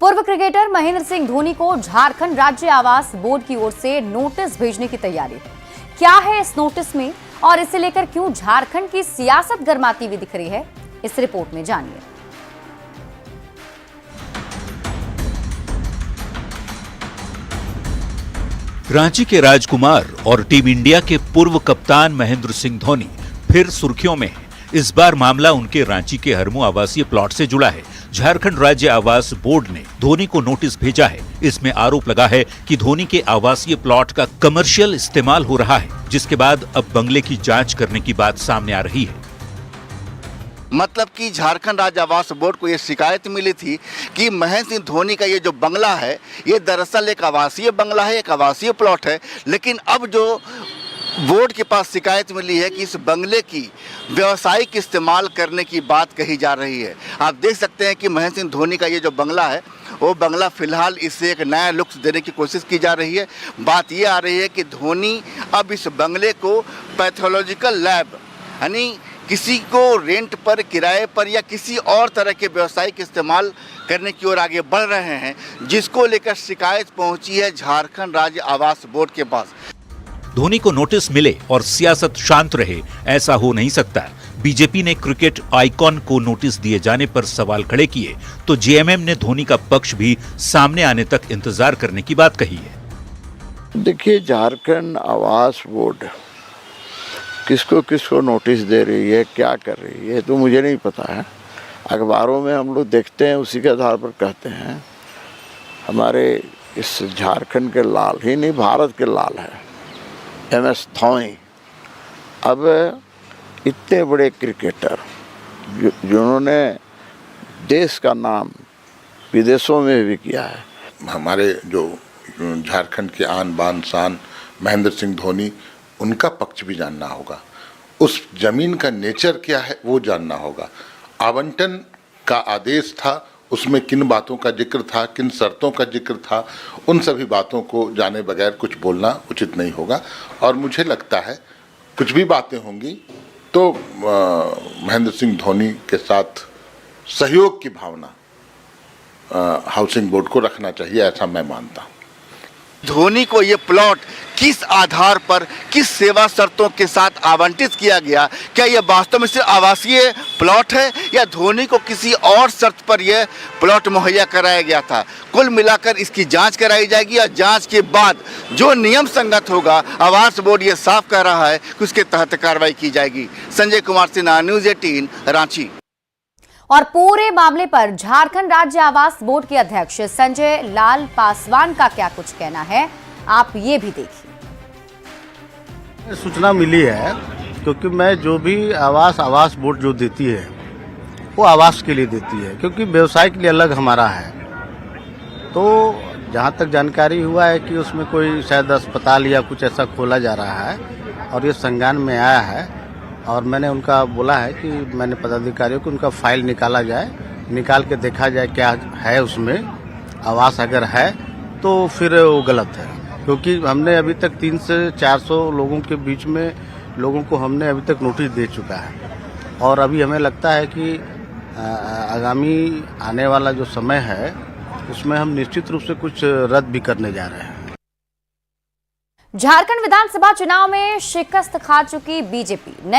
पूर्व क्रिकेटर महेंद्र सिंह धोनी को झारखंड राज्य आवास बोर्ड की ओर से नोटिस भेजने की तैयारी है। क्या है इस नोटिस में और इसे लेकर क्यों झारखंड की सियासत गर्माती हुई दिख रही है, इस रिपोर्ट में जानिए। रांची के राजकुमार और टीम इंडिया के पूर्व कप्तान महेंद्र सिंह धोनी फिर सुर्खियों में है। इस बार मामला उनके रांची के हरमू आवासीय प्लॉट से जुड़ा है। झारखंड राज्य आवास बोर्ड ने धोनी को नोटिस भेजा है। इसमें आरोप लगा है कि धोनी के आवासीय प्लॉट का कमर्शियल इस्तेमाल हो रहा है, जिसके बाद अब बंगले की जांच करने की बात सामने आ रही है। मतलब कि झारखंड राज्य आवास बोर्ड को ये शिकायत मिली थी कि महेंद्र सिंह धोनी का ये जो बंगला है ये दरअसल एक आवासीय बंगला है, एक आवासीय प्लॉट है। लेकिन अब जो बोर्ड के पास शिकायत मिली है कि इस बंगले की व्यावसायिक इस्तेमाल करने की बात कही जा रही है। आप देख सकते हैं कि महेंद्र सिंह धोनी का ये जो बंगला है वो बंगला फिलहाल इसे एक नया लुक्स देने की कोशिश की जा रही है। बात ये आ रही है कि धोनी अब इस बंगले को पैथोलॉजिकल लैब यानी किसी को रेंट पर, किराए पर या किसी और तरह के व्यावसायिक इस्तेमाल करने की ओर आगे बढ़ रहे हैं, जिसको लेकर शिकायत पहुंची है झारखंड राज्य आवास बोर्ड के पास। धोनी को नोटिस मिले और सियासत शांत रहे, ऐसा हो नहीं सकता। बीजेपी ने क्रिकेट आइकॉन को नोटिस दिए जाने पर सवाल खड़े किए तो जेएमएम ने धोनी का पक्ष भी सामने आने तक इंतजार करने की बात कही है। देखिए, झारखंड आवास बोर्ड किसको किसको नोटिस दे रही है, क्या कर रही है, तो मुझे नहीं पता है। अखबारों में हम लोग देखते हैं, उसी के आधार पर कहते हैं। हमारे इस झारखंड के लाल ही नहीं, भारत के लाल है MS धोनी। अब इतने बड़े क्रिकेटर जिन्होंने देश का नाम विदेशों में भी किया है, हमारे जो झारखंड के आन बान शान महेंद्र सिंह धोनी, उनका पक्ष भी जानना होगा। उस जमीन का नेचर क्या है वो जानना होगा। आवंटन का आदेश था, उसमें किन बातों का जिक्र था, किन शर्तों का जिक्र था, उन सभी बातों को जाने बगैर कुछ बोलना उचित नहीं होगा। और मुझे लगता है कुछ भी बातें होंगी तो महेंद्र सिंह धोनी के साथ सहयोग की भावना हाउसिंग बोर्ड को रखना चाहिए, ऐसा मैं मानता हूँ। धोनी को ये प्लॉट किस आधार पर, किस सेवा शर्तों के साथ आवंटित किया गया? क्या यह वास्तव में सिर्फ आवासीय प्लॉट है या धोनी को किसी और शर्त पर यह प्लॉट मुहैया कराया गया था? कुल मिलाकर इसकी जांच कराई जाएगी और जांच के बाद जो नियम संगत होगा, आवास बोर्ड ये साफ कर रहा है कि उसके तहत कार्रवाई की जाएगी। संजय कुमार सिन्हा, न्यूज़ 18, रांची। और पूरे मामले पर झारखंड राज्य आवास बोर्ड के अध्यक्ष संजय लाल पासवान का क्या कुछ कहना है, आप ये भी देखिए। सूचना मिली है क्योंकि मैं जो भी आवास बोर्ड जो देती है वो आवास के लिए देती है, क्योंकि व्यवसाय के लिए अलग हमारा है। तो जहाँ तक जानकारी हुआ है कि उसमें कोई शायद अस्पताल या कुछ ऐसा खोला जा रहा है और ये संज्ञान में आया है। और मैंने उनका बोला है कि मैंने पदाधिकारियों को उनका फाइल निकाला जाए, निकाल के देखा जाए क्या है उसमें, आवास अगर है तो फिर वो गलत है। क्योंकि हमने अभी तक 300 से 400 लोगों के बीच में लोगों को हमने अभी तक नोटिस दे चुका है। और अभी हमें लगता है कि आगामी आने वाला जो समय है उसमें हम निश्चित रूप से कुछ रद्द भी करने जा रहे हैं। झारखंड विधानसभा चुनाव में शिकस्त खा चुकी बीजेपी